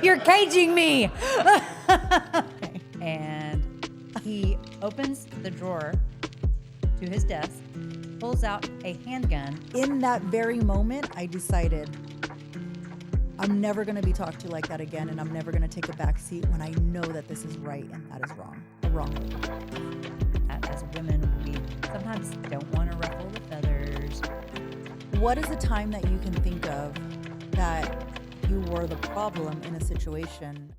You're caging me. And he opens the drawer to his desk, pulls out a handgun. In that very moment, I decided I'm never going to be talked to like that again, and I'm never going to take a back seat when I know that this is right and that is wrong. Wrong. As women, we sometimes don't want to ruffle the feathers. What is a time that you can think of that you were the problem in a situation?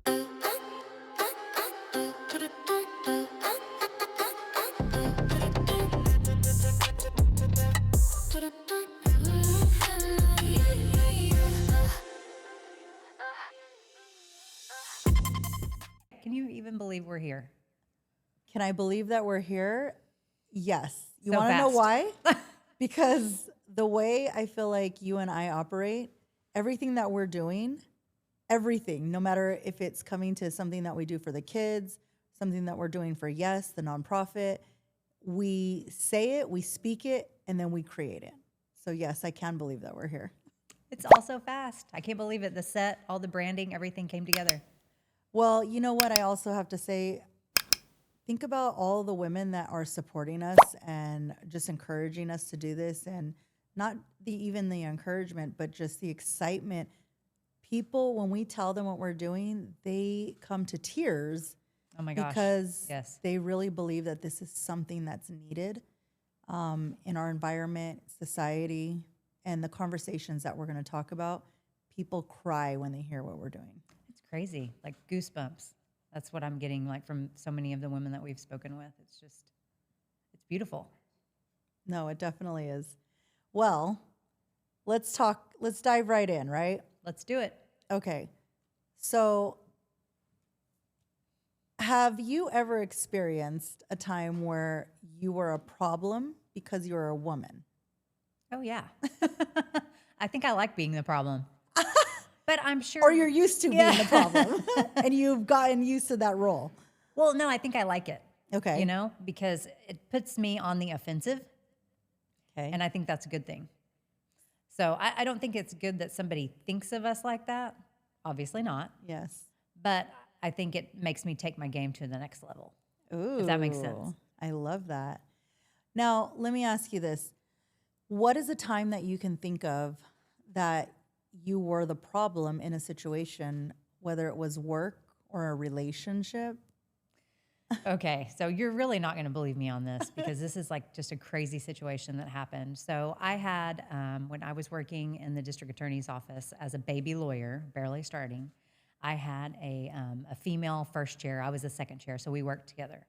Can you even believe we're here? Can I believe that we're here? Yes. You So want to know fast. why? Because the way I feel like you and I operate, everything that we're doing, everything, no matter if it's coming to something that we do for the kids, something that we're doing for Yes, the nonprofit, we say it, we speak it, and then we create it. So yes, I can believe that we're here. It's all so fast. I can't believe it. The set, all the branding, everything came together. Well, you know what I also have to say? Think about all the women that are supporting us and just encouraging us to do this, and not even the encouragement, but just the excitement. People, when we tell them what we're doing, they come to tears. Oh my gosh. Because yes. they really believe that this is something that's needed in our environment, society, and the conversations that we're going to talk about. People cry when they hear what we're doing. It's crazy, like goosebumps. That's what I'm getting like from so many of the women that we've spoken with. It's beautiful. No, it definitely is. Well, let's dive right in, right? Let's do it. Okay. So have you ever experienced a time where you were a problem because you were a woman? Oh yeah. I think I like being the problem. But I'm sure. Or you're used to being the problem and you've gotten used to that role. Well, no, I think I like it. Okay. You know, because it puts me on the offensive. Okay. And I think that's a good thing. So I don't think it's good that somebody thinks of us like that. Obviously not. Yes. But I think it makes me take my game to the next level. Ooh. If that makes sense. I love that. Now, let me ask you this. What is a time that you can think of that you were the problem in a situation, whether it was work or a relationship? Okay, so you're really not going to believe me on this because this is like just a crazy situation that happened. So I had, when I was working in the district attorney's office as a baby lawyer, barely starting, I had a female first chair. I was a second chair, so we worked together.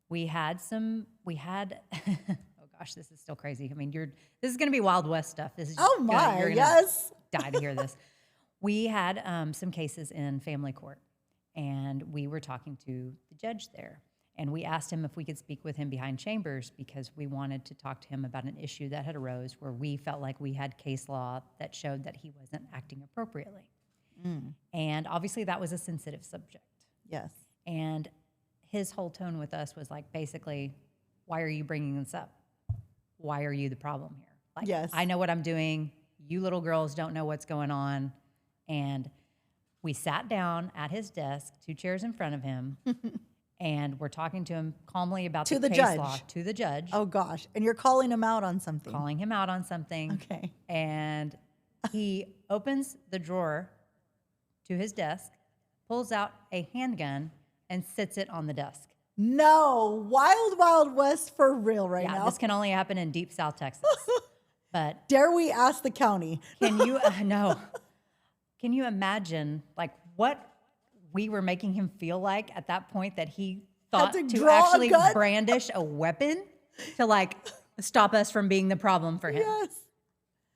We had, oh gosh, this is still crazy. I mean, this is going to be Wild West stuff. This is Oh my, you're gonna yes. die to hear this. We had some cases in family court. And we were talking to the judge there. And we asked him if we could speak with him behind chambers because we wanted to talk to him about an issue that had arose where we felt like we had case law that showed that he wasn't acting appropriately. And obviously that was a sensitive subject. Yes. And his whole tone with us was like, basically, why are you bringing this up? Why are you the problem here? Like, yes. I know what I'm doing. You little girls don't know what's going on. And we sat down at his desk, 2 chairs in front of him, and we're talking to him calmly about the case judge. law to the judge. Oh gosh. And you're calling him out on something. Calling him out on something. Okay. And he opens the drawer to his desk, pulls out a handgun, and sits it on the desk. No, wild, wild west for real right Yeah, now. this can only happen in deep South Texas. But dare we ask the county? can you, no. Can you imagine, like, what we were making him feel like at that point that he thought to to draw a actually gun? brandish a weapon to, like, stop us from being the problem for him? Yes.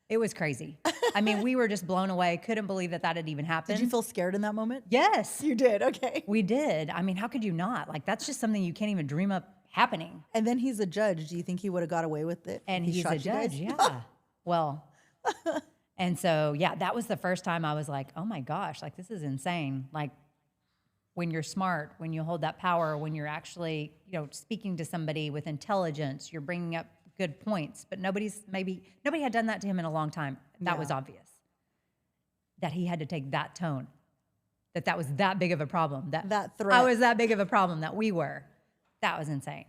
It was crazy. I mean, we were just blown away. Couldn't believe that had even happened. Did you feel scared in that moment? Yes. You did. Okay. We did. I mean, how could you not? Like, that's just something you can't even dream up happening. And then he's a judge. Do you think he would have got away with it? And if he he's a shot you guys? judge, yeah. Well, and so, yeah, that was the first time I was like, oh my gosh, like, this is insane. Like, when you're smart, when you hold that power, when you're actually, speaking to somebody with intelligence, you're bringing up good points, but nobody had done that to him in a long time. That was obvious. That he had to take that tone. that was that big of a problem. That threat. I was that big of a problem that we were. That was insane.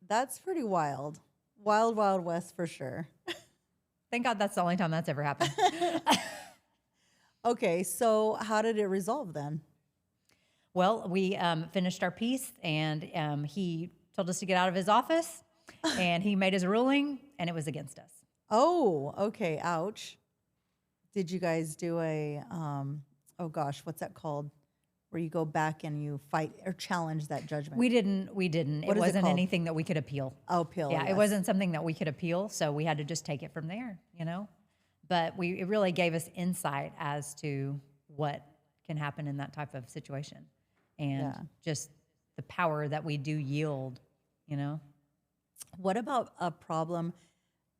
That's pretty wild. Wild, wild west for sure. Thank God that's the only time that's ever happened. Okay, so how did it resolve then? Well, we finished our piece, and he told us to get out of his office, and he made his ruling, and it was against us. Oh, okay. Ouch. Did you guys do a, oh gosh, what's that called? Where you go back and you fight or challenge that judgment? We didn't. What It is it wasn't called? anything that we could appeal. Oh, appeal. Yeah, yes. it wasn't something that we could appeal, so we had to just take it from there, you know? But it really gave us insight as to what can happen in that type of situation and just the power that we do yield, you know? What about a problem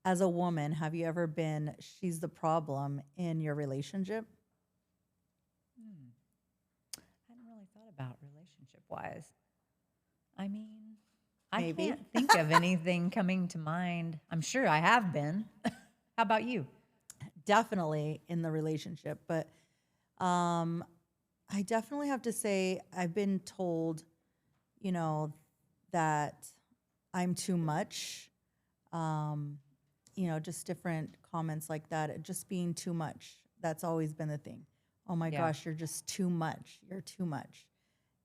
as a woman? Have you ever been, she's the problem in your relationship? I hadn't really thought about relationship-wise. I mean, Maybe. I can't think of anything coming to mind. I'm sure I have been. How about you? Definitely in the relationship, but I definitely have to say I've been told, you know, that I'm too much. You know, just different comments like that, just being too much. That's always been the thing. Oh my gosh, you're just too much. You're too much.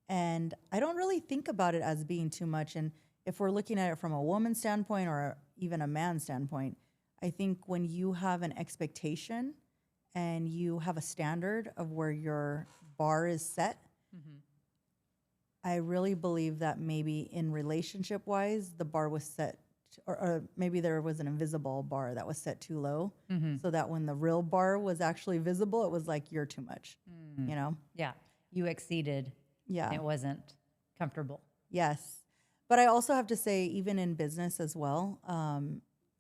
And I don't really think about it as being too much. And if we're looking at it from a woman's standpoint or even a man's standpoint, I think when you have an expectation and you have a standard of where your bar is set, I really believe that maybe in relationship-wise, the bar was set, or maybe there was an invisible bar that was set too low, so that when the real bar was actually visible, it was like, you're too much, you know? Yeah, you exceeded. Yeah. And it wasn't comfortable. Yes. But I also have to say, even in business as well,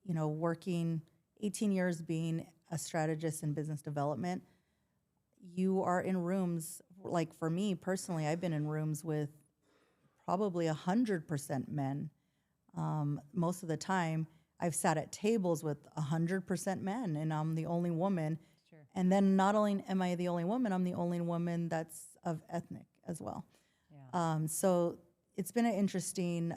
you know, working 18 years being a strategist in business development, you are in rooms, like for me personally, I've been in rooms with probably 100% men. Most of the time, I've sat at tables with 100% men, and I'm the only woman. Sure. And then not only am I the only woman, I'm the only woman that's of ethnic as well. Yeah. So it's been an interesting,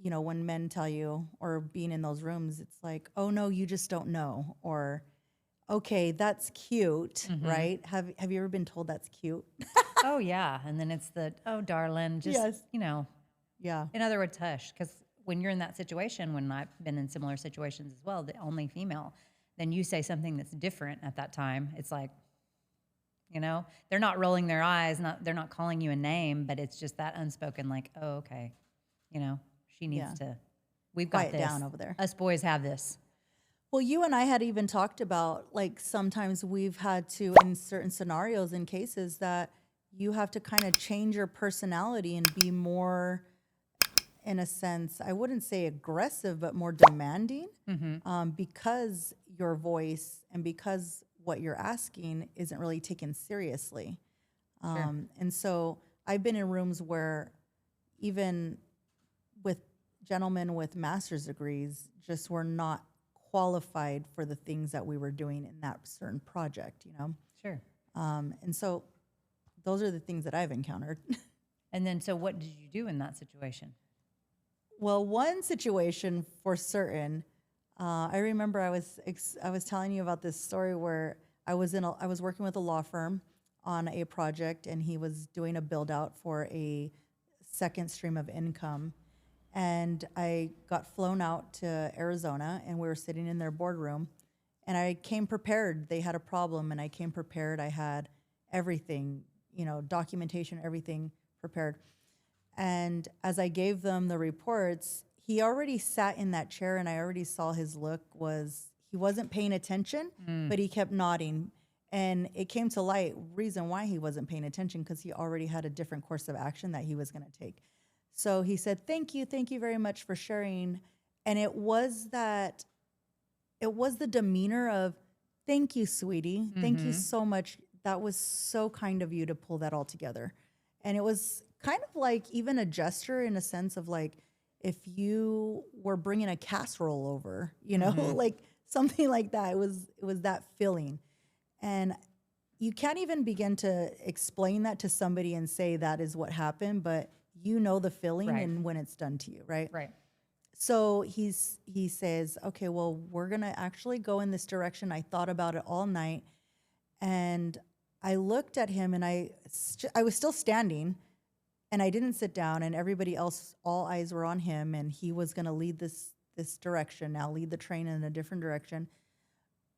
you know, when men tell you, or being in those rooms, it's like, oh no, you just don't know, or okay, that's cute, right? Have you ever been told that's cute? Oh, yeah. And then it's oh, darling, just, you know. Yeah. In other words, hush. Because when you're in that situation, when I've been in similar situations as well, the only female, then you say something that's different at that time. It's like, you know, they're not rolling their eyes, they're not calling you a name, but it's just that unspoken, like, oh, okay, you know, she needs to, we've got Quiet this. down over there. Us boys have this. Well, you and I had even talked about, like, sometimes we've had to, in certain scenarios and cases, that you have to kind of change your personality and be more, in a sense, I wouldn't say aggressive, but more demanding, because your voice and because what you're asking isn't really taken seriously. Sure. And so I've been in rooms where even with gentlemen with master's degrees just were not qualified for the things that we were doing in that certain project, you know? Sure. And so those are the things that I've encountered. And then, so what did you do in that situation? Well, one situation for certain, I remember I was telling you about this story where I was working with a law firm on a project, and he was doing a build out for a second stream of income. And I got flown out to Arizona, and we were sitting in their boardroom, and I came prepared. They had a problem, and I came prepared. I had everything, you know, documentation, everything prepared. And as I gave them the reports, he already sat in that chair, and I already saw his look he wasn't paying attention, but he kept nodding. And it came to light reason why he wasn't paying attention, because he already had a different course of action that he was going to take. So he said, thank you very much for sharing. And it was the demeanor of, thank you, sweetie. Thank you so much. That was so kind of you to pull that all together. And it was kind of like even a gesture in a sense of like, if you were bringing a casserole over, you know, like something like that. It was that feeling. And you can't even begin to explain that to somebody and say that is what happened, but you know the feeling Right. and when it's done to you, right? Right. So he says, okay, well, we're going to actually go in this direction. I thought about it all night, and I looked at him, and I was still standing, and I didn't sit down, and everybody else, all eyes were on him, and he was going to lead this direction, now lead the train in a different direction.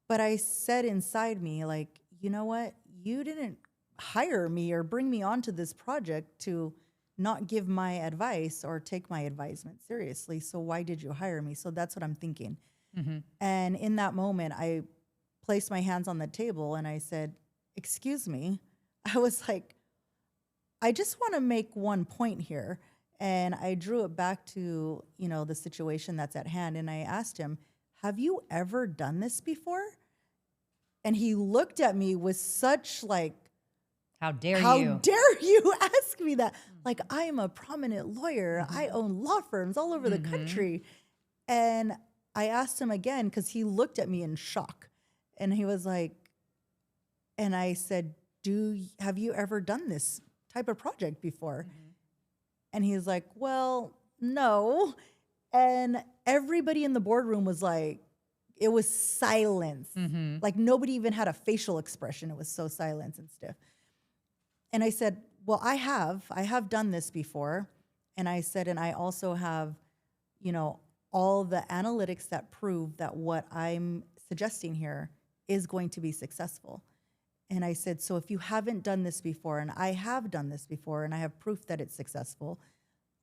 But I said inside me, like, you know what? You didn't hire me or bring me onto this project to not give my advice or take my advisement seriously. So why did you hire me? So that's what I'm thinking. Mm-hmm. And in that moment, I placed my hands on the table and I said, excuse me. I was like, I just want to make one point here. And I drew it back to, the situation that's at hand. And I asked him, have you ever done this before? And he looked at me with such like, How dare how you? dare you ask me that? Like, I am a prominent lawyer. I own law firms all over the country. And I asked him again because he looked at me in shock. And he was like, and I said, have you ever done this type of project before? And he's like, well, no. And everybody in the boardroom was like, it was silence. Like nobody even had a facial expression. It was so silent and stiff. And I said, well, I have done this before. And I said, and I also have, all the analytics that prove that what I'm suggesting here is going to be successful. And I said, so if you haven't done this before, and I have done this before, and I have proof that it's successful,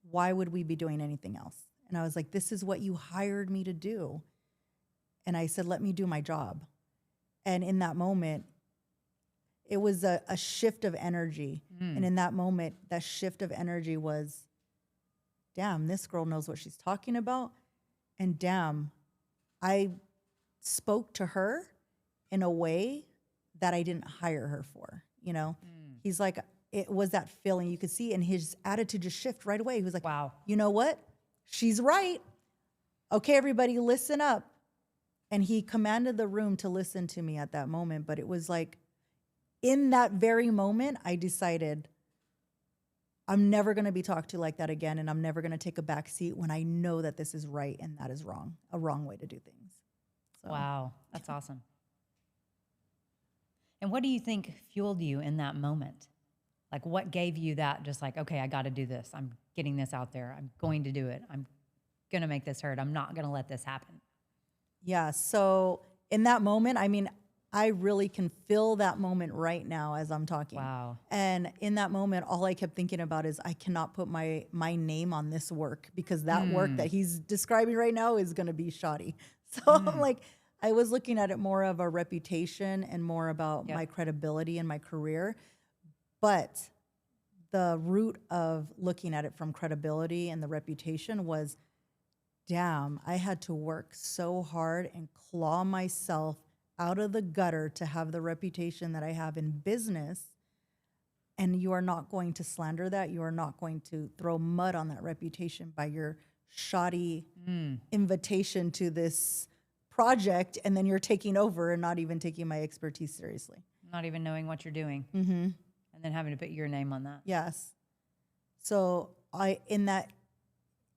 why would we be doing anything else? And I was like, this is what you hired me to do. And I said, let me do my job. And in that moment, it was a shift of energy. And in that moment, that shift of energy was, damn, this girl knows what she's talking about. And damn, I spoke to her in a way that I didn't hire her for, He's like, it was that feeling you could see, and his attitude just shift right away. He was like, wow, you know what? She's right. Okay, everybody, listen up. And he commanded the room to listen to me at that moment. But it was like, in that very moment, I decided I'm never going to be talked to like that again. And I'm never going to take a back seat when I know that this is right and that is wrong, a wrong way to do things. So. Wow, that's awesome. And what do you think fueled you in that moment? Like what gave you that just like, okay, I got to do this. I'm getting this out there. I'm going to do it. I'm going to make this heard. I'm not going to let this happen. Yeah. So in that moment, I mean, I really can feel that moment right now as I'm talking. Wow. And in that moment, all I kept thinking about is I cannot put my name on this work because that work that he's describing right now is going to be shoddy. So I'm like, I was looking at it more of a reputation and more about my credibility and my career. But the root of looking at it from credibility and the reputation was, damn, I had to work so hard and claw myself out of the gutter to have the reputation that I have in business. And you are not going to slander that. You are not going to throw mud on that reputation by your shoddy invitation to this project. And then you're taking over and not even taking my expertise seriously. Not even knowing what you're doing. And then having to put your name on that. Yes. So in that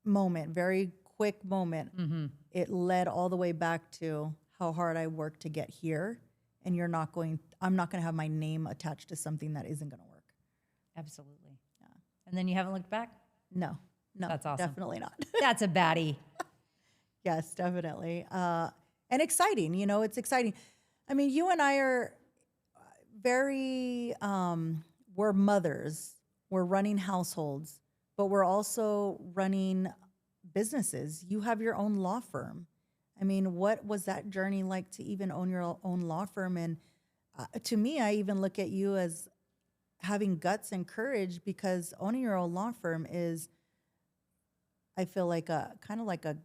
moment, very quick moment, it led all the way back to how hard I worked to get here. And I'm not going to have my name attached to something that isn't going to work. Absolutely. Yeah. And then you haven't looked back? No, that's awesome. Definitely not. That's a baddie. Yes, definitely. And exciting, it's exciting. I mean, you and I are very, we're mothers, we're running households, but we're also running businesses. You have your own law firm. I mean, what was that journey like to even own your own law firm? And to me, I even look at you as having guts and courage because owning your own law firm is, I feel like kind of like a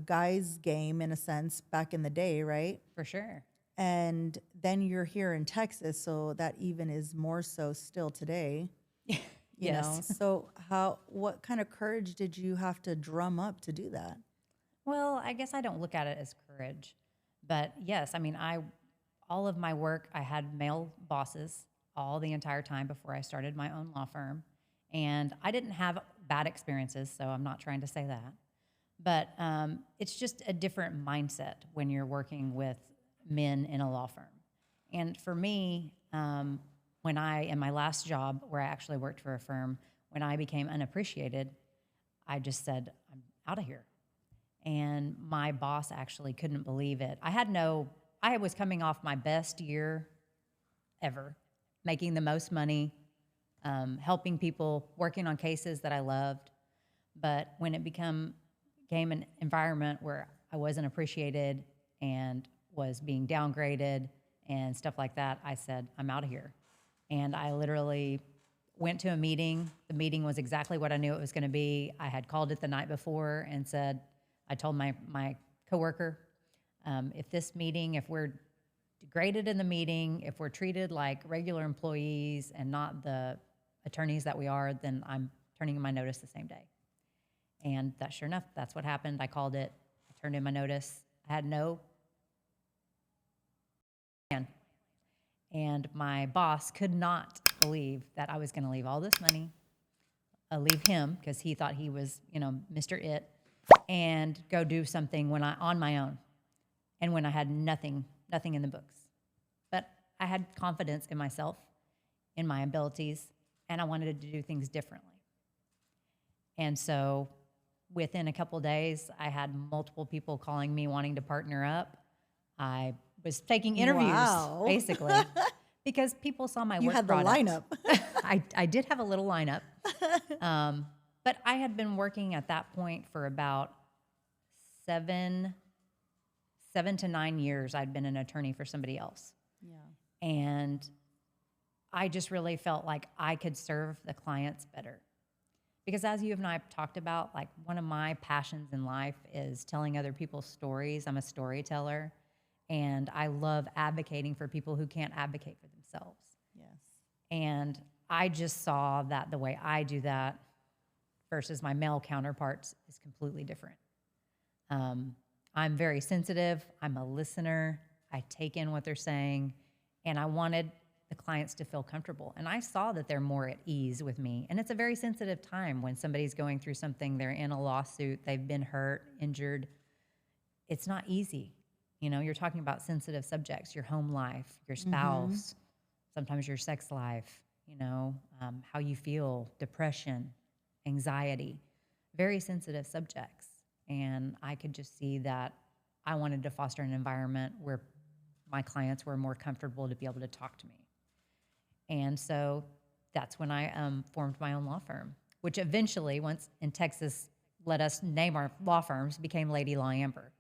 guy's game in a sense back in the day, right? For sure. And then you're here in Texas, so that even is more so still today. You know? So what kind of courage did you have to drum up to do that? Well, I guess I don't look at it as courage, but yes, I mean, all of my work, I had male bosses all the entire time before I started my own law firm. And I didn't have bad experiences, so I'm not trying to say that. But it's just a different mindset when you're working with men in a law firm. And for me, when in my last job, where I actually worked for a firm, when I became unappreciated, I just said, I'm out of here. And my boss actually couldn't believe it. I was coming off my best year ever, making the most money, helping people, working on cases that I loved. But when it became an environment where I wasn't appreciated and was being downgraded and stuff like that, I said, I'm out of here. And I literally went to a meeting. The meeting was exactly what I knew it was going to be. I had called it the night before and said, I told my coworker, if we're degraded in the meeting, if we're treated like regular employees and not the attorneys that we are, then I'm turning in my notice the same day. And sure enough, that's what happened. I called it. I turned in my notice. I had no plan. And my boss could not believe that I was going to leave all this money, leave him because he thought he was, Mr. It, and go do something on my own, and when I had nothing in the books. But I had confidence in myself, in my abilities, and I wanted to do things differently. And so within a couple of days, I had multiple people calling me wanting to partner up. I was taking interviews, basically, because people saw my work product. You had the lineup. I did have a little lineup. But I had been working at that point for about 7 to 9 years. I'd been an attorney for somebody else. Yeah. And I just really felt like I could serve the clients better. Because as you and I have talked about, like, one of my passions in life is telling other people's stories. I'm a storyteller, and I love advocating for people who can't advocate for themselves. Yes. And I just saw that the way I do that versus my male counterparts is completely different. I'm very sensitive. I'm a listener. I take in what they're saying, and I wanted the clients to feel comfortable. And I saw that they're more at ease with me. And it's a very sensitive time when somebody's going through something. They're in a lawsuit. They've been hurt, injured. It's not easy. You're talking about sensitive subjects, your home life, your spouse, sometimes your sex life, how you feel, depression, anxiety, very sensitive subjects. And I could just see that I wanted to foster an environment where my clients were more comfortable to be able to talk to me. And so that's when I formed my own law firm, which eventually, once in Texas let us name our law firms, became Lady Law Amber.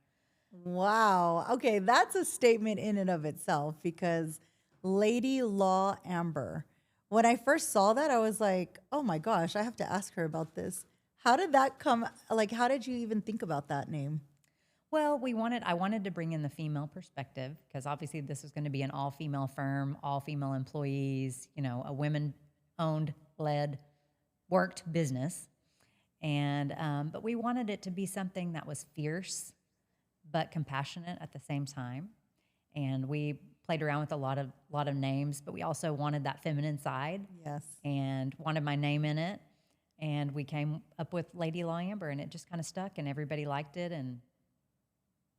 Wow. Okay, that's a statement in and of itself, because Lady Law Amber. When I first saw that, I was like, oh my gosh, I have to ask her about this. How did that come? Like, how did you even think about that name? Well, I wanted to bring in the female perspective, because obviously this was going to be an all-female firm, all-female employees, a women-owned, led, worked business. And but we wanted it to be something that was fierce but compassionate at the same time. And we played around with a lot of names, but we also wanted that feminine side. Yes. And wanted my name in it. And we came up with Lady Law Amber, and it just kind of stuck, and everybody liked it. And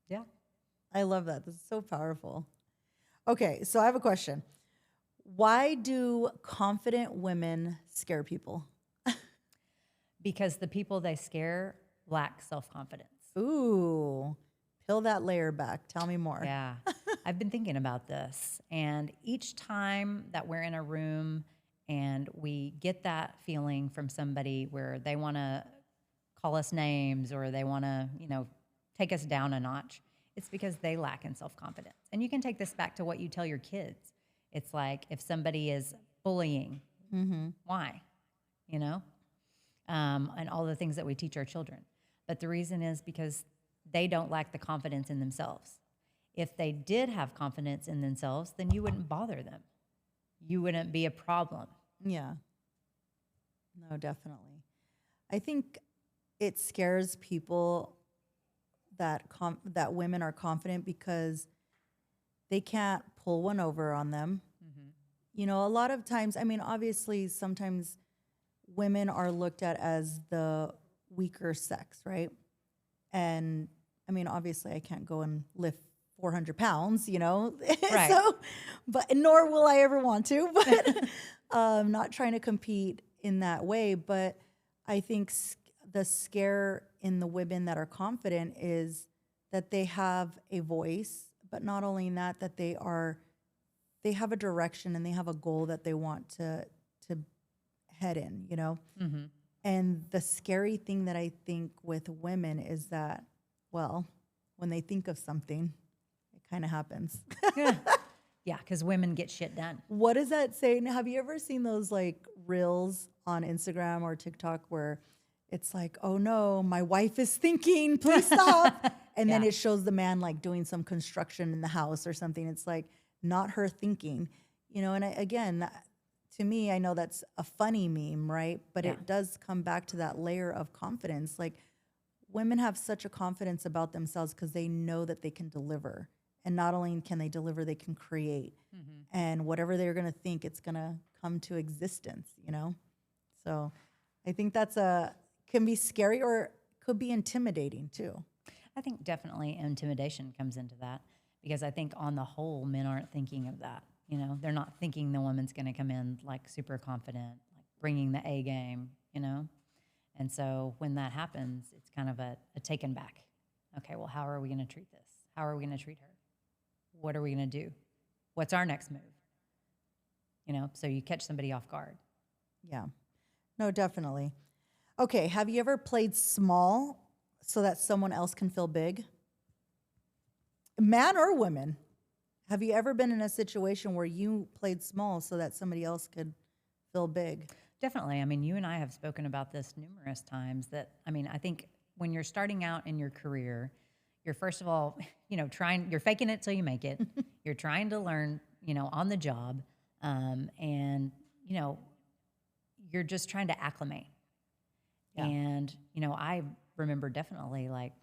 yeah. I love that. This is so powerful. Okay, so I have a question. Why do confident women scare people? Because the people they scare lack self-confidence. Ooh, peel that layer back. Tell me more. Yeah. I've been thinking about this. And each time that we're in a room and we get that feeling from somebody where they want to call us names or they want to, take us down a notch, it's because they lack in self-confidence. And you can take this back to what you tell your kids. It's like if somebody is bullying, why? And all the things that we teach our children. But the reason is because they don't lack the confidence in themselves. If they did have confidence in themselves, then you wouldn't bother them. You wouldn't be a problem. Yeah. No, definitely. I think it scares people that women are confident because they can't pull one over on them. You know, a lot of times, I mean, obviously, sometimes women are looked at as the weaker sex, right? And I mean, obviously, I can't go and lift 400 pounds, you know? Right. So, but nor will I ever want to, but not trying to compete in that way. But I think the scare in the women that are confident is that they have a voice, but not only in that, that they have a direction and they have a goal that they want to head in, you know? And the scary thing that I think with women is that, well, when they think of something, it kind of happens. Yeah, because women get shit done. What does that say? Now, have you ever seen those like reels on Instagram or TikTok where it's like, oh no, my wife is thinking, please stop. And then it shows the man like doing some construction in the house or something. It's like not her thinking, you know, and again, to me, I know that's a funny meme, right? But it does come back to that layer of confidence. Like women have such a confidence about themselves because they know that they can deliver. And not only can they deliver, they can create. And whatever they're going to think, it's going to come to existence, you know? So I think can be scary or could be intimidating too. I think definitely intimidation comes into that because I think on the whole, men aren't thinking of that. You know, they're not thinking the woman's going to come in like super confident, like bringing the A game, you know? And so when that happens, it's kind of a taken back. Okay, well, how are we going to treat this? How are we going to treat her? What are we going to do? What's our next move? You know, so you catch somebody off guard. Yeah, no, definitely. Okay, have you ever played small so that someone else can feel big? Man or woman? Have you ever been in a situation where you played small so that somebody else could feel big? Definitely. I mean, you and I have spoken about this numerous times that, I mean, I think when you're starting out in your career, you're first of all, you know, you're faking it till you make it. You're trying to learn, you know, on the job. And, you know, you're just trying to acclimate. Yeah. And, you know, I remember definitely like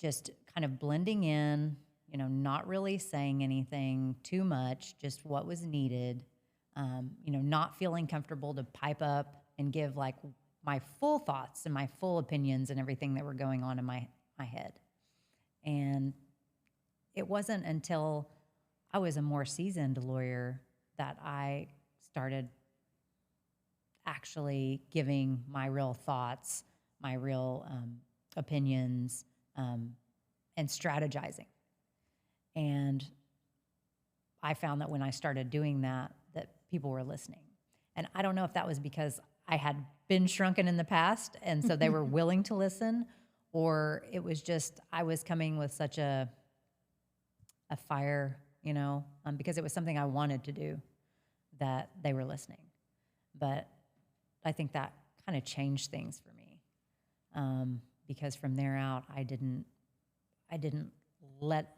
just kind of blending in, you know, not really saying anything too much, just what was needed, you know, not feeling comfortable to pipe up and give like my full thoughts and my full opinions and everything that were going on in my head. And it wasn't until I was a more seasoned lawyer that I started actually giving my real thoughts, my real opinions, and strategizing. And I found that when I started doing that people were listening. And I don't know if that was because I had been shrunken in the past, and so they were willing to listen, or it was just I was coming with such a fire, you know, because it was something I wanted to do, that they were listening. But I think that kind of changed things for me, because from there out, I didn't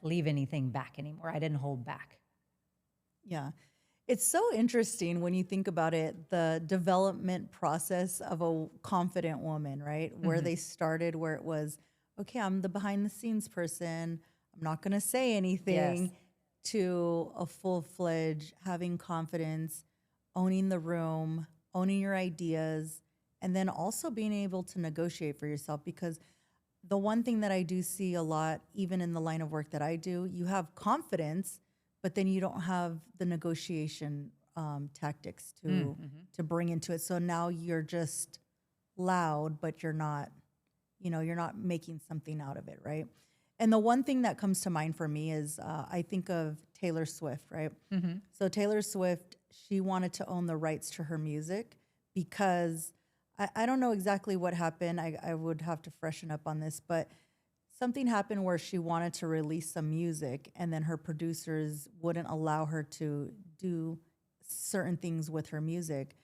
leave anything back anymore. I didn't hold back. Yeah. It's so interesting when you think about it, the development process of a confident woman, right? Where they started, where it was, okay, I'm the behind the scenes person. I'm not going to say anything. Yes. To a full-fledged having confidence, owning the room, owning your ideas, and then also being able to negotiate for yourself. Because the one thing that I do see a lot, even in the line of work that I do, you have confidence, but then you don't have the negotiation tactics to bring into it. So now you're just loud, but you're not, you know, you're not making something out of it, right? And the one thing that comes to mind for me is I think of Taylor Swift, right? So Taylor Swift, she wanted to own the rights to her music because I don't know exactly what happened. I would have to freshen up on this, but something happened where she wanted to release some music and then her producers wouldn't allow her to do certain things with her music.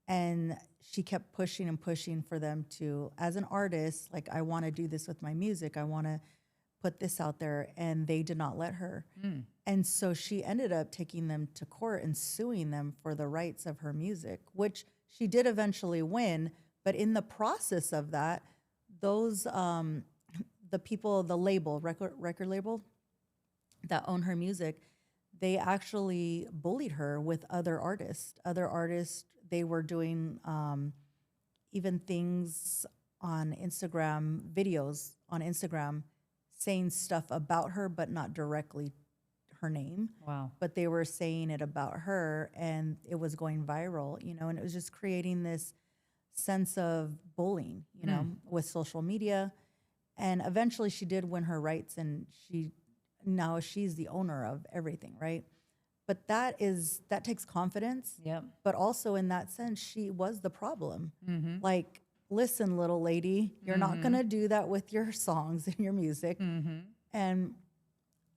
And she kept pushing and pushing for them to, as an artist, like, I want to do this with my music. I want to put this out there. And they did not let her. And so she ended up taking them to court and suing them for the rights of her music, which she did eventually win. But in the process of that, those, the people, the label, record label, that own her music, they actually bullied her with other artists. Other artists, they were doing even things on Instagram, videos on Instagram, saying stuff about her, but not directly her name. Wow. But they were saying it about her, and it was going viral, you know, and it was just creating this sense of bullying, you know, with social media. And eventually she did win her rights, and now she's the owner of everything, right? But that takes confidence. Yep. But also in that sense, she was the problem. Like, listen, little lady, you're not going to do that with your songs and your music. And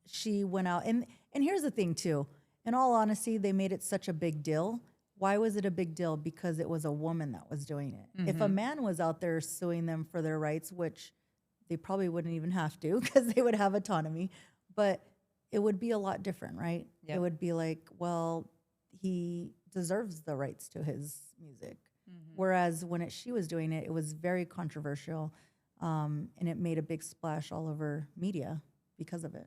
she went out. And here's the thing, too. In all honesty, they made it such a big deal. Why was it a big deal? Because it was a woman that was doing it. If a man was out there suing them for their rights, which they probably wouldn't even have to because they would have autonomy, but it would be a lot different, right? Yep. It would be like, well, he deserves the rights to his music. Whereas when she was doing it, it was very controversial, and it made a big splash all over media because of it.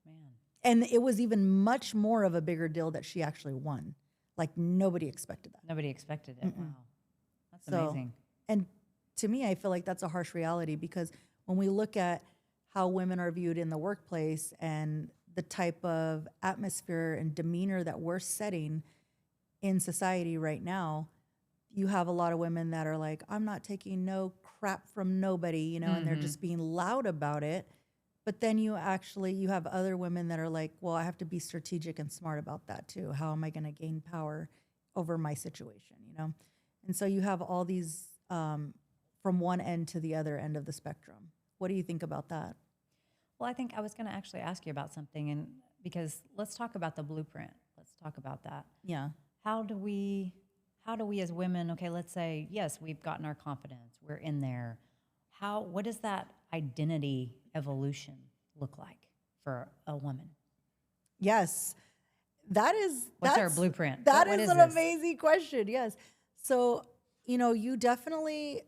Man. And it was even much more of a bigger deal that she actually won. Like, nobody expected that. Nobody expected it. Wow. That's So, amazing. And to me, I feel like that's a harsh reality, because when we look at how women are viewed in the workplace and the type of atmosphere and demeanor that we're setting in society right now, you have a lot of women that are like, I'm not taking no crap from nobody, you know, and they're just being loud about it. But then you have other women that are like, well, I have to be strategic and smart about that too. How am I going to gain power over my situation, you know? And so you have all these from one end to the other end of the spectrum. What do you think about that? Well, I think I was going to actually ask you about something, and because let's talk about the blueprint. Let's talk about that. Yeah. How do we as women, okay, let's say, yes, we've gotten our confidence, we're in there. What does that identity evolution look like for a woman? Yes. What's our blueprint? That What is is an this? amazing question. Yes. So, you know, you definitely,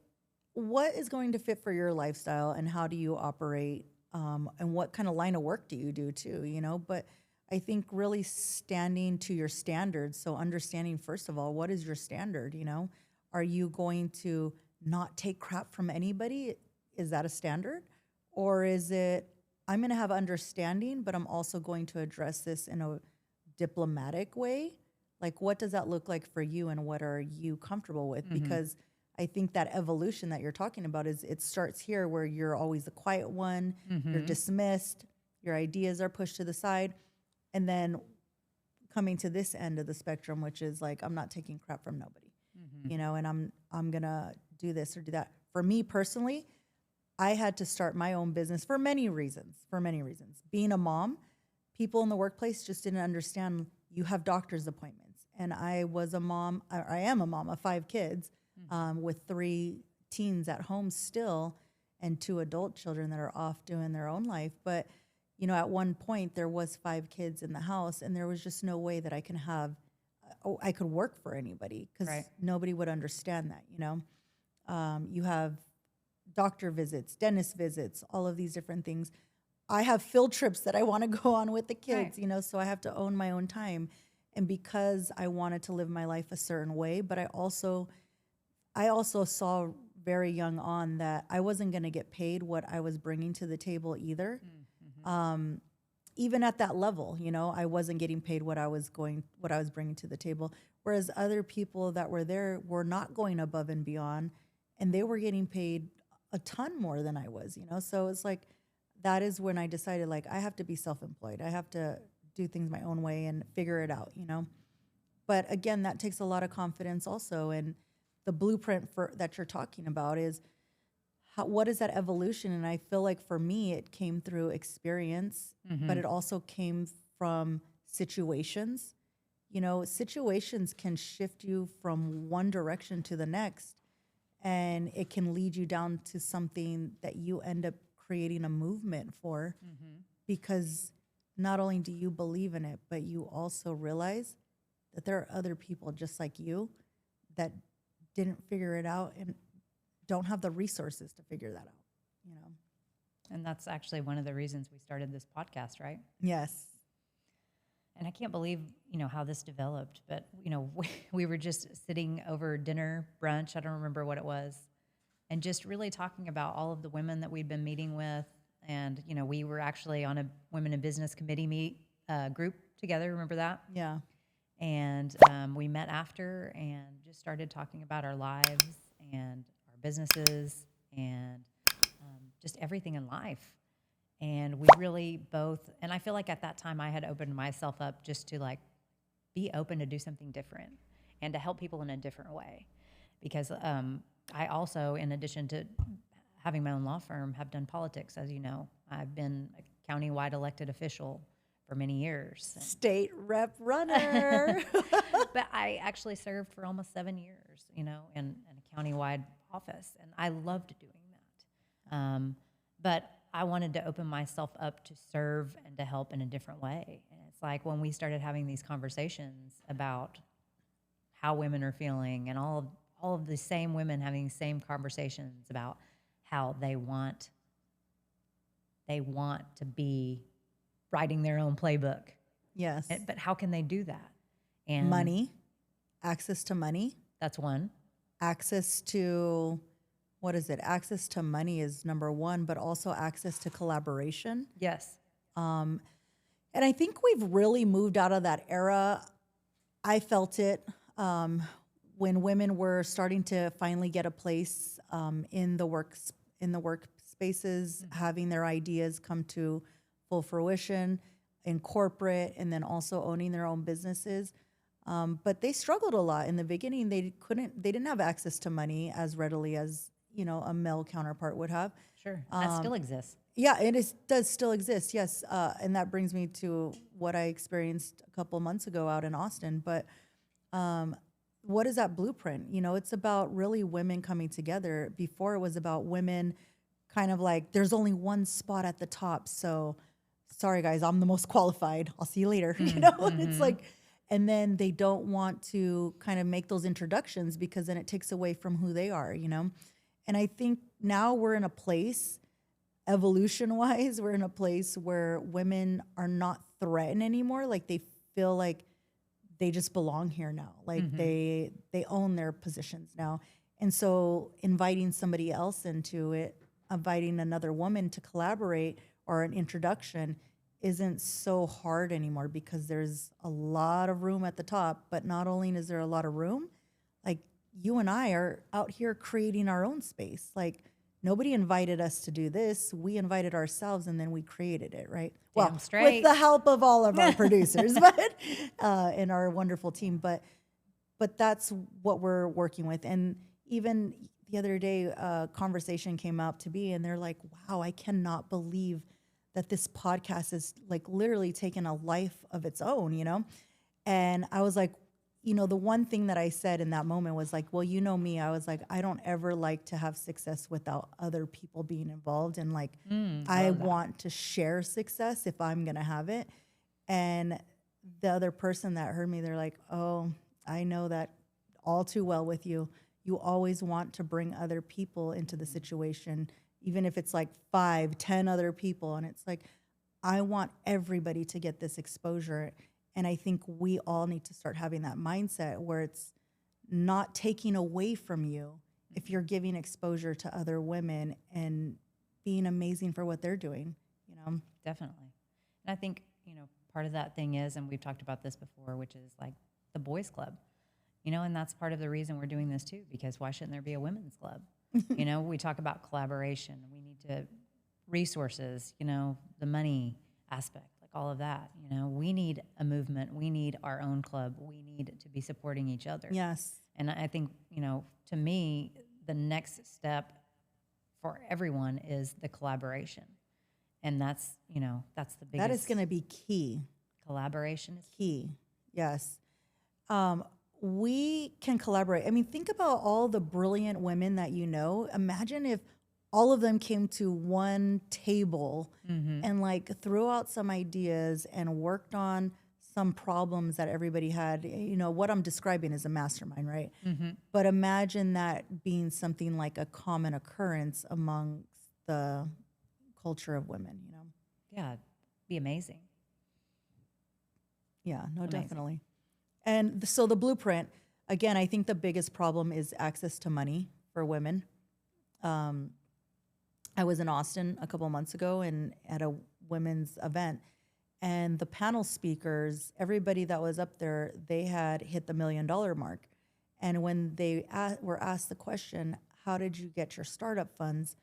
what is going to fit for your lifestyle, and how do you operate, and what kind of line of work do you do too, you know? But I think really standing to your standards. So understanding, first of all, what is your standard, you know? Are you going to not take crap from anybody? Is that a standard? Or is it, I'm going to have understanding, but I'm also going to address this in a diplomatic way? Like, what does that look like for you, and what are you comfortable with? Because I think that evolution that you're talking about it starts here, where you're always the quiet one, you're dismissed, your ideas are pushed to the side, and then coming to this end of the spectrum, which is like, I'm not taking crap from nobody, you know, and I'm gonna do this or do that. For me personally, I had to start my own business for many reasons. Being a mom, people in the workplace just didn't understand you have doctor's appointments. And I was a mom, I am a mom of 5 kids, with 3 teens at home still, and 2 adult children that are off doing their own life. But, you know, at one point there was 5 kids in the house, and there was just no way that I could work for anybody, because nobody would understand that, you know. You have doctor visits, dentist visits, all of these different things. I have field trips that I want to go on with the kids, you know, so I have to own my own time. And because I wanted to live my life a certain way, but I also saw very young on that I wasn't going to get paid what I was bringing to the table either. Even at that level, you know, I wasn't getting paid what I was bringing to the table. Whereas other people that were there were not going above and beyond, and they were getting paid a ton more than I was, you know? So it's like, that is when I decided, like, I have to be self-employed. I have to do things my own way and figure it out, you know? But again, that takes a lot of confidence also. And the blueprint that you're talking about is, what is that evolution? And I feel like for me, it came through experience, but it also came from situations. You know, situations can shift you from one direction to the next, and it can lead you down to something that you end up creating a movement for, because not only do you believe in it, but you also realize that there are other people just like you that didn't figure it out and don't have the resources to figure that out, you know? And that's actually one of the reasons we started this podcast, right? Yes. And I can't believe, how this developed, but, we were just sitting over dinner, brunch, I don't remember what it was, and just really talking about all of the women that we'd been meeting with. And, we were actually on a women in business committee group together. Remember that? Yeah. And we met after and just started talking about our lives and our businesses and just everything in life. And we really both, and I feel like at that time I had opened myself up just to like be open to do something different and to help people in a different way. Because I also, in addition to having my own law firm, have done politics, as you know. I've been a countywide elected official for many years. State rep runner. But I actually served for almost 7 years, in a countywide office, and I loved doing that. But I wanted to open myself up to serve and to help in a different way. And it's like when we started having these conversations about how women are feeling and all of the same women having the same conversations about how they want to be writing their own playbook. Yes. But how can they do that? And money, access to money. That's one. Access to, what is it? Access to money is number one, but also access to collaboration. Yes. And I think we've really moved out of that era. I felt it when women were starting to finally get a place in the workspaces, having their ideas come to full fruition in corporate, and then also owning their own businesses. But they struggled a lot in the beginning. They didn't have access to money as readily as a male counterpart would have. Sure, that still exists. Yeah, it does still exist, yes. And that brings me to what I experienced a couple months ago out in Austin. But what is that blueprint? It's about really women coming together. Before it was about women kind of like, there's only one spot at the top. So sorry, guys, I'm the most qualified. I'll see you later. It's like, and then they don't want to kind of make those introductions because then it takes away from who they are, And I think now we're in a place, evolution-wise, we're in a place where women are not threatened anymore. Like they feel like they just belong here now. Like they own their positions now. And so inviting somebody else into it, inviting another woman to collaborate or an introduction isn't so hard anymore because there's a lot of room at the top. But not only is there a lot of room, like you and I are out here creating our own space. Like nobody invited us to do this. We invited ourselves and then we created it, right? Damn straight. With the help of all of our producers, but and our wonderful team. But that's what we're working with. And even the other day, a conversation came up to me and they're like, wow, I cannot believe that this podcast is like literally taken a life of its own, And I was like, the one thing that I said in that moment was like, well, me, I was like, I don't ever like to have success without other people being involved. And like, I want to share success if I'm going to have it. And the other person that heard me, they're like, oh, I know that all too well with you. You always want to bring other people into the situation, even if it's like 5, 10 other people. And it's like, I want everybody to get this exposure. And I think we all need to start having that mindset where it's not taking away from you if you're giving exposure to other women and being amazing for what they're doing, Definitely. And I think, part of that thing is, and we've talked about this before, which is like the boys club, and that's part of the reason we're doing this too, because why shouldn't there be a women's club? We talk about collaboration. We need to resources, the money aspect, like all of that. We need a movement. We need our own club. We need to be supporting each other. Yes. And I think, to me, the next step for everyone is the collaboration. And that's the biggest. That is going to be key. Collaboration is key. Yes. We can collaborate. I mean, think about all the brilliant women that Imagine if all of them came to one table and like threw out some ideas and worked on some problems that everybody had. What I'm describing is a mastermind, right? But imagine that being something like a common occurrence amongst the culture of women, you know? Yeah, be amazing. Yeah, no, Amazing. definitely. And so the blueprint, again, I think the biggest problem is access to money for women. I was in Austin a couple months ago and at a women's event, and the panel speakers, everybody that was up there, they had hit the $1 million mark. And when they were asked the question, how did you get your startup funds?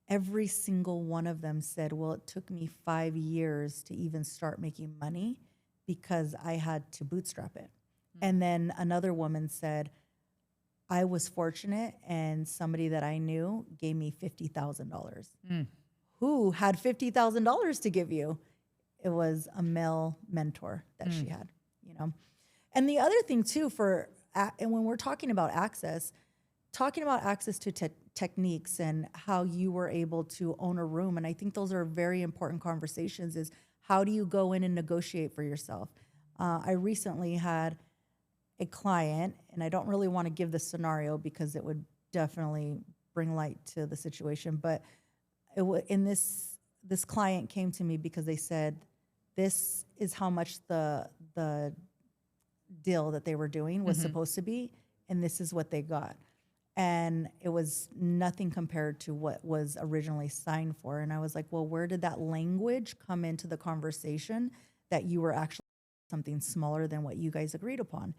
Every single one of them said, well, it took me 5 years to even start making money because I had to bootstrap it. And then another woman said, I was fortunate and somebody that I knew gave me $50,000. Who had $50,000 to give you? It was a male mentor that she had, you know? And the other thing too and when we're talking about access to techniques and how you were able to own a room. And I think those are very important conversations is how do you go in and negotiate for yourself? I recently had a client, and I don't really want to give the scenario because it would definitely bring light to the situation. But this client came to me because they said, this is how much the deal that they were doing was supposed to be, and this is what they got. And it was nothing compared to what was originally signed for. And I was like, well, where did that language come into the conversation that you were actually something smaller than what you guys agreed upon?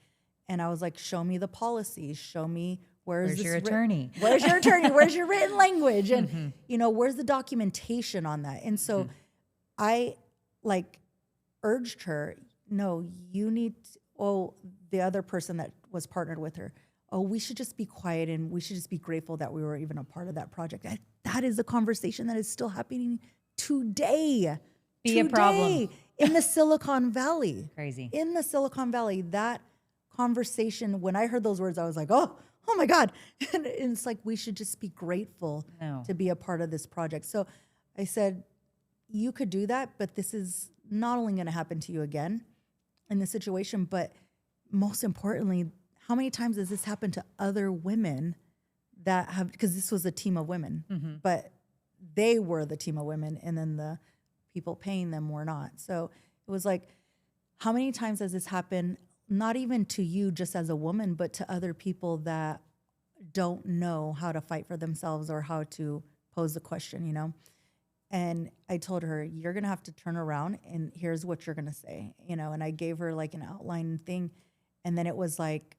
And I was like, show me the policies, show me where's your attorney? Where's your attorney? Where's your written language? And, you know, where's the documentation on that? And so I urged her, no, you need, the other person that was partnered with her, we should just be quiet and we should just be grateful that we were even a part of that project. That is a conversation that is still happening today. Be a problem. In the Silicon Valley. Crazy. In the Silicon Valley, that conversation, when I heard those words, I was like, oh my God. And it's like, we should just be grateful to be a part of this project. So I said, you could do that, but this is not only going to happen to you again in this situation, but most importantly, how many times has this happened to other women that have, because this was a team of women, but they were the team of women and then the people paying them were not. So it was like, how many times has this happened, not even to you just as a woman, but to other people that don't know how to fight for themselves or how to pose the question, you know? And I told her, you're going to have to turn around and here's what you're going to say, you know? And I gave her like an outline thing. And then it was like,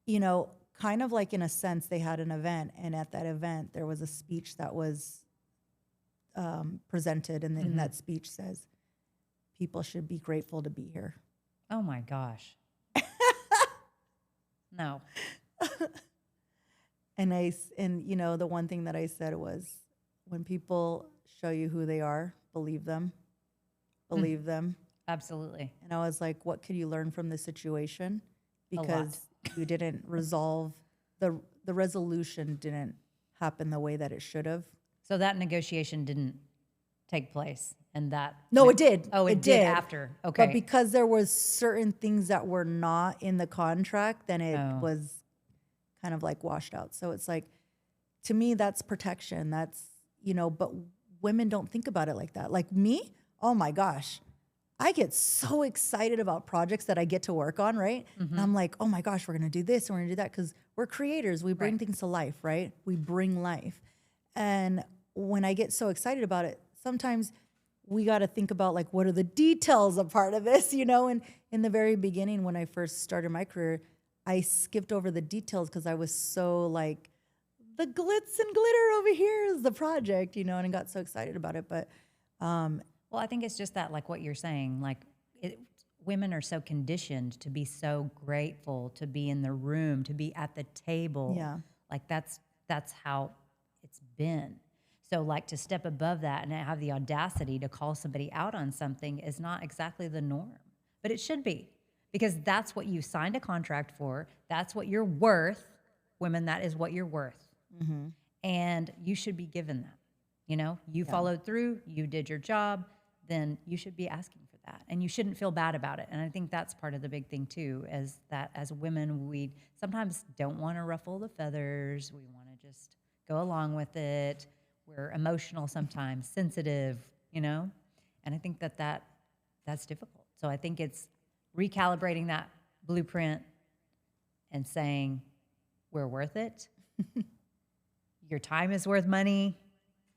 you know, kind of like in a sense, they had an event. And at that event, there was a speech that was presented. And then in that speech says, people should be grateful to be here. Oh my gosh. No. And you know, the one thing that I said was, when people show you who they are, believe them. Believe them. Absolutely. And I was like, what could you learn from this situation? Because you didn't resolve, the resolution didn't happen the way that it should have. So that negotiation didn't take place, and that No, it did. Oh, it did after. Okay. But because there was certain things that were not in the contract, then it was kind of like washed out. So it's like, to me, that's protection. That's, you know, but women don't think about it like that. Like me, oh my gosh, I get so excited about projects that I get to work on, right? And I'm like, oh my gosh, we're going to do this and we're going to do that, because we're creators. We bring things to life, right? We bring life. And when I get so excited about it, sometimes we got to think about like, what are the details a part of this, you know? And in the very beginning, when I first started my career, I skipped over the details because I was so like, the glitz and glitter over here is the project, you know, and I got so excited about it. But well, I think it's just that, like what you're saying, like women are so conditioned to be so grateful, to be in the room, to be at the table. Yeah. Like that's how it's been. So like to step above that and have the audacity to call somebody out on something is not exactly the norm, but it should be, because that's what you signed a contract for. That's what you're worth. Women, that is what you're worth. And you should be given that. You know, you followed through, you did your job, then you should be asking for that. And you shouldn't feel bad about it. And I think that's part of the big thing too, is that as women, we sometimes don't want to ruffle the feathers. We want to just go along with it. We're emotional sometimes, sensitive, you know? And I think that's difficult. So I think it's recalibrating that blueprint and saying, we're worth it. Your time is worth money.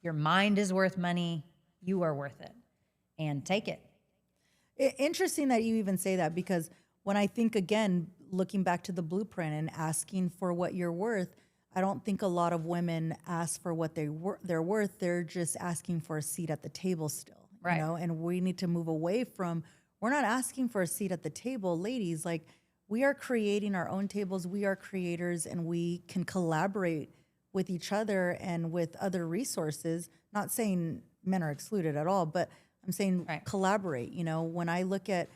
Your mind is worth money. You are worth it. And take it. Interesting that you even say that, because when I think, again, looking back to the blueprint and asking for what you're worth, I don't think a lot of women ask for what they're worth. They're just asking for a seat at the table still, right? You know? And we need to move away from, we're not asking for a seat at the table, ladies. Like, we are creating our own tables. We are creators, and we can collaborate with each other and with other resources. Not saying men are excluded at all, but I'm saying collaborate. You know, when I look at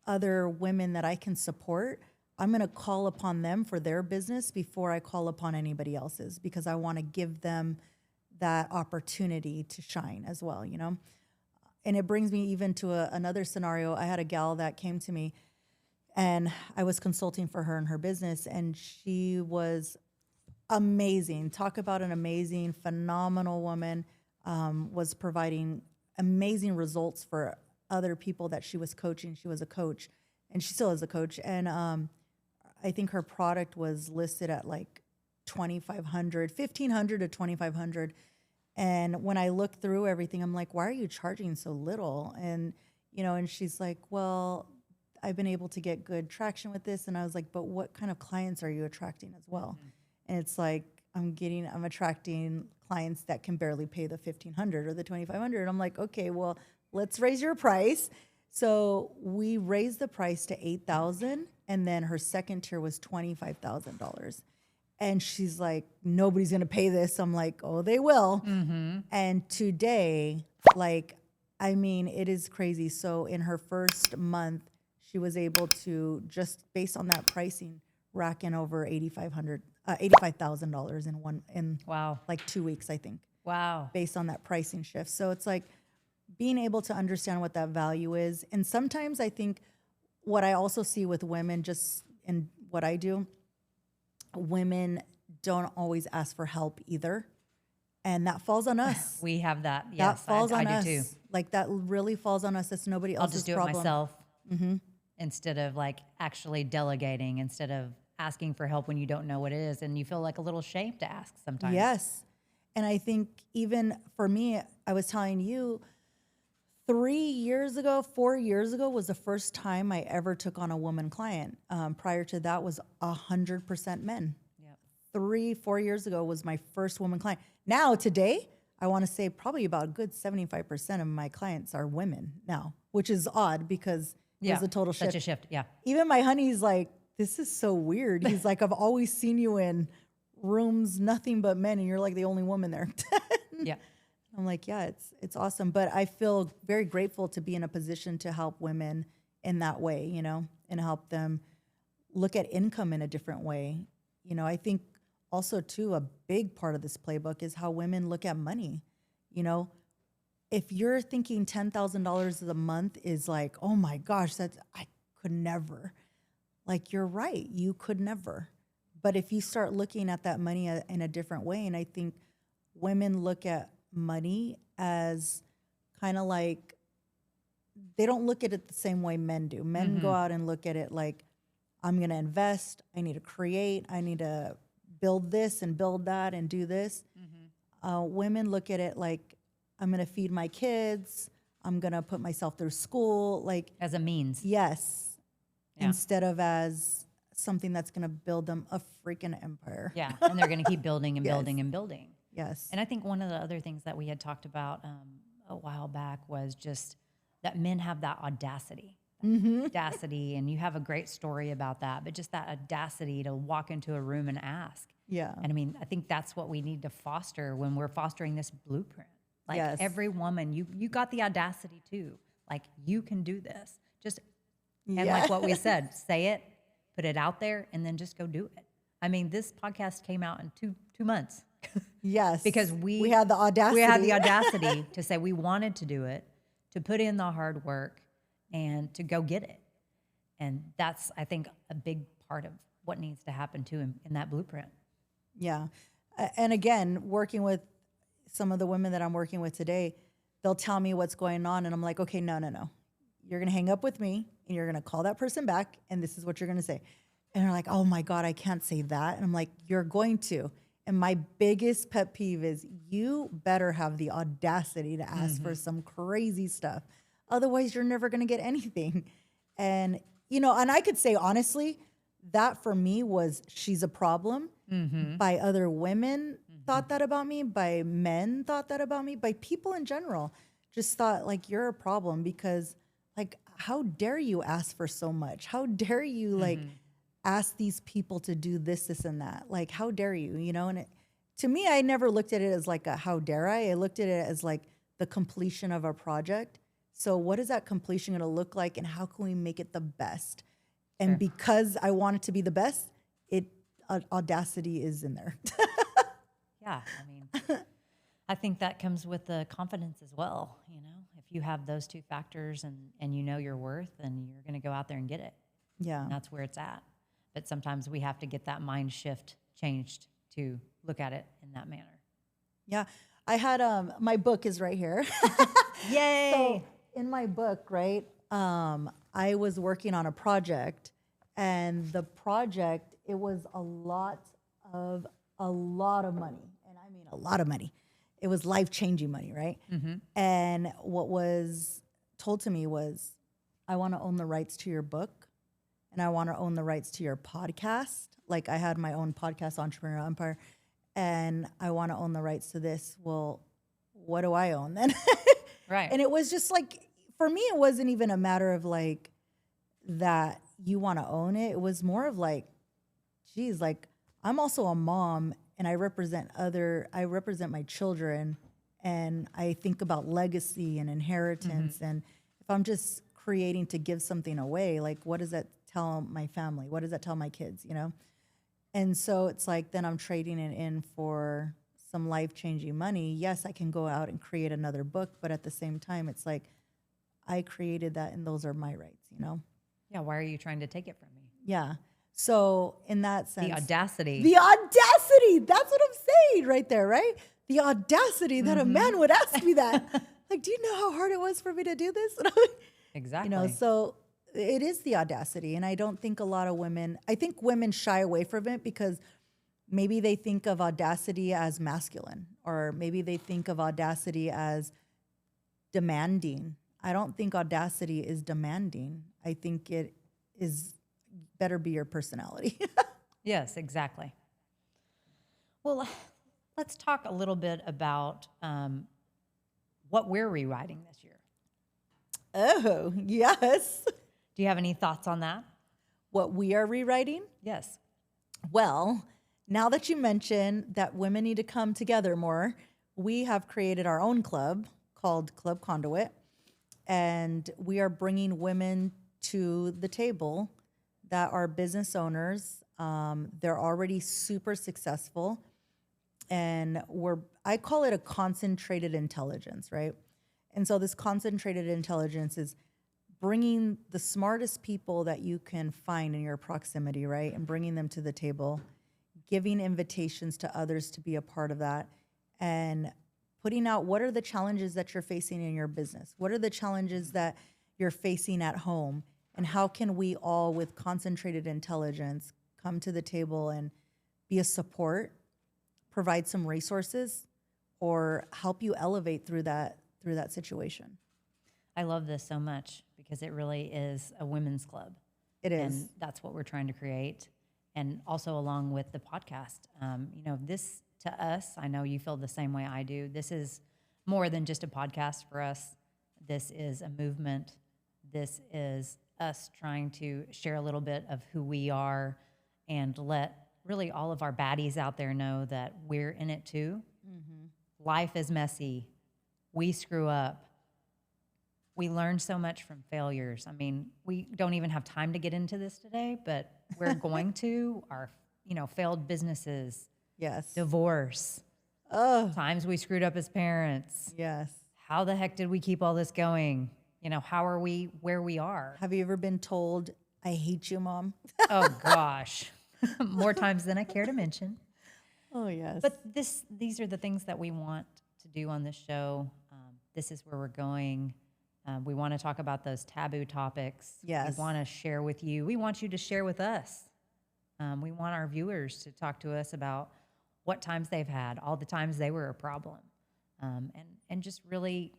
other women that I can support, I'm going to call upon them for their business before I call upon anybody else's, because I want to give them that opportunity to shine as well, you know? And it brings me even to another scenario. I had a gal that came to me, and I was consulting for her in her business, and she was amazing. Talk about an amazing, phenomenal woman, was providing amazing results for other people that she was coaching. She was a coach, and she still is a coach. And I think her product was listed at like $2,500, $1,500 to $2,500. And when I looked through everything, I'm like, why are you charging so little? And, you know, and she's like, well, I've been able to get good traction with this. And I was like, but what kind of clients are you attracting as well? Mm-hmm. And it's like, I'm attracting clients that can barely pay the $1,500 or the $2,500. I'm like, okay, well, let's raise your price. So we raised the price to $8,000, and then her second tier was $25,000. And she's like, nobody's gonna pay this. I'm like, oh, they will. Mm-hmm. And today, like, I mean, it is crazy. So in her first month, she was able to, just based on that pricing, rack in over $85,000 in wow, like 2 weeks, I think. Wow. Based on that pricing shift. So it's like being able to understand what that value is. And sometimes I think what I also see with women, just in what I do, women don't always ask for help either. And that falls on us. We have that. Yes, that falls on I us. do too. Like, that really falls on us. That's nobody else's problem. I'll just do it myself. Mm-hmm. Instead of like actually delegating, instead of asking for help when you don't know what it is, and you feel like a little shame to ask sometimes. Yes. And I think even for me, I was telling you, 4 years ago was the first time I ever took on a woman client. Prior to that was 100% men. Yep. 4 years ago was my first woman client. Now, today, I want to say probably about a good 75% of my clients are women now, which is odd because it was a total shift. Such a shift, yeah. Even my honey's like, this is so weird. He's like, I've always seen you in rooms, nothing but men, and you're like the only woman there. Yeah. I'm like, yeah, it's awesome. But I feel very grateful to be in a position to help women in that way, you know, and help them look at income in a different way. You know, I think also too, a big part of this playbook is how women look at money. You know, if you're thinking $10,000 a month is like, oh my gosh, I could never. Like, you're right, you could never. But if you start looking at that money in a different way, and I think women look at money as kind of like, they don't look at it the same way men do. Men go out and look at it like, I'm going to invest, I need to create, I need to build this and build that and do this. Women look at it like, I'm going to feed my kids, I'm going to put myself through school, like as a means. Yes. Yeah. Instead of as something that's going to build them a freaking empire. Yeah, and they're going to keep building and building and building. Yes. And I think one of the other things that we had talked about a while back was just that men have that audacity. Audacity, and you have a great story about that, but just that audacity to walk into a room and ask. Yeah. And I mean, I think that's what we need to foster when we're fostering this blueprint. Like every woman, you got the audacity too. Like, you can do this. Just and like what we said, say it, put it out there, and then just go do it. I mean, this podcast came out in two months. Yes. Because we had the audacity. We had the audacity to say we wanted to do it, to put in the hard work, and to go get it. And that's, I think, a big part of what needs to happen too in that blueprint. Yeah. And again, working with some of the women that I'm working with today, they'll tell me what's going on. And I'm like, okay, no. You're going to hang up with me and you're going to call that person back. And this is what you're going to say. And they're like, oh my God, I can't say that. And I'm like, you're going to. And my biggest pet peeve is you better have the audacity to ask for some crazy stuff. Otherwise, you're never going to get anything. And, and I could say, honestly, that for me was she's a problem. By other women thought that about me. By men thought that about me. By people in general just thought, like, you're a problem because, like, how dare you ask for so much? How dare you, like, ask these people to do this, this, and that? Like, how dare you, And to me, I never looked at it as like a how dare I. I looked at it as like the completion of a project. So what is that completion going to look like and how can we make it the best? And because I want it to be the best, Audacity is in there. Yeah, I mean, I think that comes with the confidence as well. If you have those two factors and you know your worth, then you're going to go out there and get it. Yeah. And that's where it's at. But sometimes we have to get that mind shift changed to look at it in that manner. Yeah. I had, my book is right here. Yay. So in my book, right, I was working on a project and the project, it was a lot of money. And I mean, a lot of money. It was life-changing money, right? And what was told to me was, I want to own the rights to your book and I want to own the rights to your podcast. Like I had my own podcast, Entrepreneurial Empire, and I want to own the rights to this. Well, what do I own then? Right. And it was just like, for me, it wasn't even a matter of like that you want to own it. It was more of like, geez, like I'm also a mom and I represent my children and I think about legacy and inheritance. And if I'm just creating to give something away, like what does that tell my family? What does that tell my kids, And so it's like, then I'm trading it in for some life-changing money. Yes, I can go out and create another book, but at the same time, it's like, I created that and those are my rights, Yeah, why are you trying to take it from me? Yeah. So in that sense. The audacity. That's what I'm saying right there, right? The audacity that a man would ask me that. Like, do you know how hard it was for me to do this? Exactly. So it is the audacity. And I don't think a lot of women, I think women shy away from it because maybe they think of audacity as masculine, or maybe they think of audacity as demanding. I don't think audacity is demanding. I think it is better be your personality. Yes, exactly. Well, let's talk a little bit about what we're rewriting this year. Oh, yes. Do you have any thoughts on that? What we are rewriting? Yes. Well, now that you mention that women need to come together more, we have created our own club called Club Conduit, and we are bringing women to the table that are business owners. They're already super successful, and I call it a concentrated intelligence, right? And so this concentrated intelligence is bringing the smartest people that you can find in your proximity, right? And bringing them to the table, giving invitations to others to be a part of that, and putting out what are the challenges that you're facing in your business? What are the challenges that you're facing at home? And how can we all, with concentrated intelligence, come to the table and be a support, provide some resources, or help you elevate through that situation? I love this so much because it really is a women's club. It is. And that's what we're trying to create. And also along with the podcast, this to us, I know you feel the same way I do. This is more than just a podcast for us. This is a movement. This is us trying to share a little bit of who we are and let really all of our baddies out there know that we're in it too. Mm-hmm. Life is messy. We screw up. We learn so much from failures. I mean, we don't even have time to get into this today, but we're going to. Our, failed businesses. Yes. Divorce. Oh. Times we screwed up as parents. Yes. How the heck did we keep all this going? How are we where we are? Have you ever been told, I hate you, Mom? Oh, gosh. More times than I care to mention. Oh, yes. But these are the things that we want to do on this show. This is where we're going. We want to talk about those taboo topics. Yes. We want to share with you. We want you to share with us. We want our viewers to talk to us about what times they've had, all the times they were a problem, and just really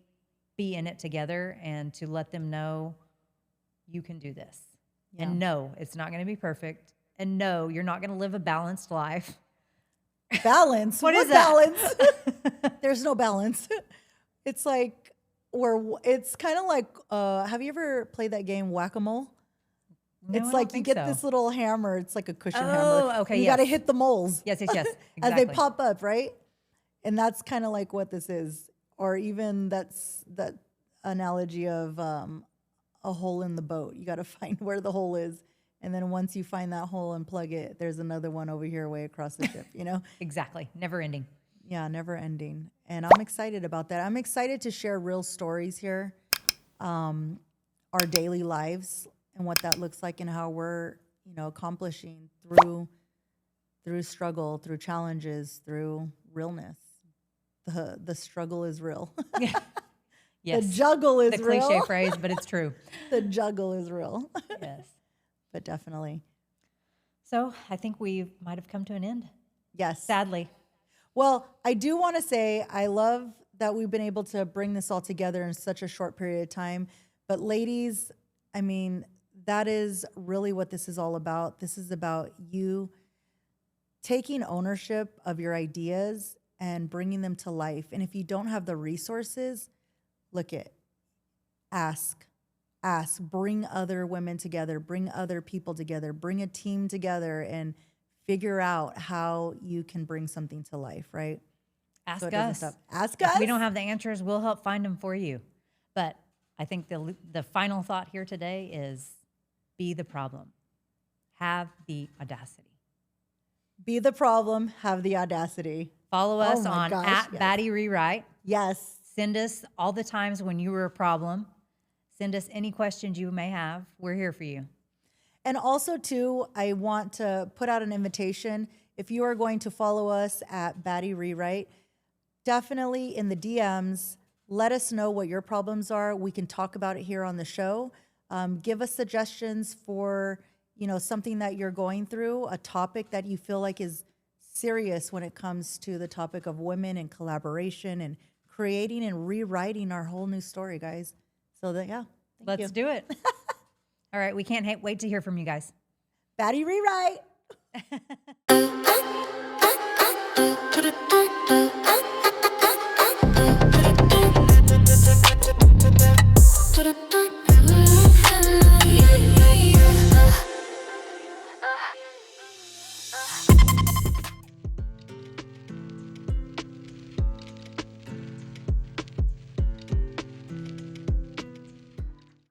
be in it together and to let them know you can do this. Yeah. And no, it's not going to be perfect. And no, you're not going to live a balanced life. Balance? What is that? Balance? There's no balance. It's like, it's kind of like, have you ever played that game Whack-A-Mole? No, It's I like don't you think get so. this little hammer. It's like a cushion Oh, hammer. okay, You yes. got to hit the moles. Yes, As exactly. they pop up, right? And that's kind of like what this is. Or even that analogy of a hole in the boat. You got to find where the hole is. And then once you find that hole and plug it, there's another one over here way across the ship, you know? Exactly. Never ending. Yeah, never ending. And I'm excited about that. I'm excited to share real stories here, our daily lives and what that looks like and how we're, accomplishing through struggle, through challenges, through realness. The struggle is real. Yeah. Yes. The juggle is the real. cliche phrase, but it's true. The juggle is real. Yes. But definitely. So I think we might have come to an end. Yes. Sadly. Well, I do want to say I love that we've been able to bring this all together in such a short period of time. But ladies, I mean, that is really what this is all about. This is about you taking ownership of your ideas and bringing them to life. And if you don't have the resources, ask, bring other women together, bring other people together, bring a team together and figure out how you can bring something to life, right? Ask it us. doesn't stop. Ask If us. we don't have the answers, we'll help find them for you. But I think the final thought here today is be the problem. Have the audacity. Be the problem, have the audacity. Follow us Oh my on gosh, at yes. Baddie Rewrite. Yes. Send us all the times when you were a problem. Send us any questions you may have. We're here for you. And also, too, I want to put out an invitation. If you are going to follow us at Baddie Rewrite, definitely in the DMs, let us know what your problems are. We can talk about it here on the show. Give us suggestions for, something that you're going through, a topic that you feel like is serious when it comes to the topic of women and collaboration and creating and rewriting our whole new story, guys. So that, yeah. Let's do it. All right. We can't wait to hear from you guys. Baddie Rewrite.